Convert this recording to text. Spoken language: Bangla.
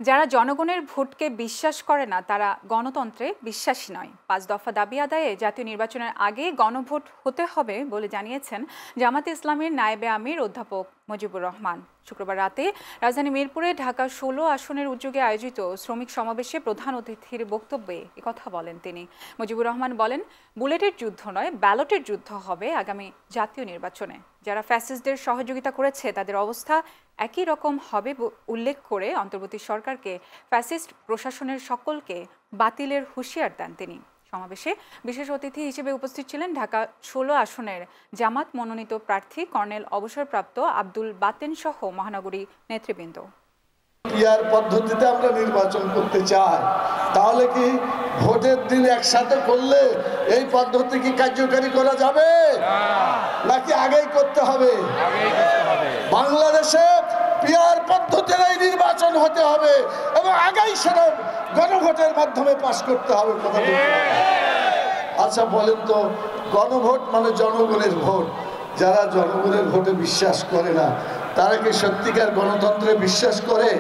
যারা জনগণের ভোটকে বিশ্বাস করে না তারা গণতন্ত্রে বিশ্বাসী নয়। ৫ দফা দাবি আদায়ে জাতীয় নির্বাচনের আগে গণভোট হতে হবে বলে জানিয়েছেন জামাতে ইসলামীর নায়েবে আমির অধ্যাপক মুজিবুর রহমান। শুক্রবার রাতে রাজধানী মিরপুরে ঢাকা ১৬ আসনের উদ্যোগে আয়োজিত শ্রমিক সমাবেশে প্রধান অতিথির বক্তব্যে একথা বলেন তিনি। মুজিবুর রহমান বলেন, বুলেটের যুদ্ধ নয়, ব্যালটের যুদ্ধ হবে আগামী জাতীয় নির্বাচনে। যারা ফ্যাসিস্টদের সহযোগিতা করেছে তাদের অবস্থা একই রকম হবে উল্লেখ করে অন্তর্বর্তী সরকারকে ফ্যাসিস্ট প্রশাসনের সকলকে বাতিলের হুঁশিয়ার দেন তিনি। সমাবেশে বিশেষ অতিথি হিসেবে উপস্থিত ছিলেন ঢাকা ১৬ আসনের জামাত মনোনীত প্রার্থী কর্নেল অবসরপ্রাপ্ত আব্দুল বাতেন সহ মহানগরী নেতৃবৃন্দ। পিআর পদ্ধতিতে আমরা নির্বাচন করতে চাই, তাহলে কি ভোটের দিন একসাথে করলে এই পদ্ধতি কি কার্যকারী করা যাবে নাকি আগেই করতে হবে? বাংলাদেশে পিআর পদ্ধতির এই নির্বাচন হতে হবে এবং আগেই সেটা গণভোটের মাধ্যমে পাশ করতে হবে। কথা আচ্ছা বলেন তো, গণভোট মানে জনগণের ভোট। যারা জনগণের ভোটে বিশ্বাস করে না তারা কি সত্যিকার গণতন্ত্রে বিশ্বাস করে?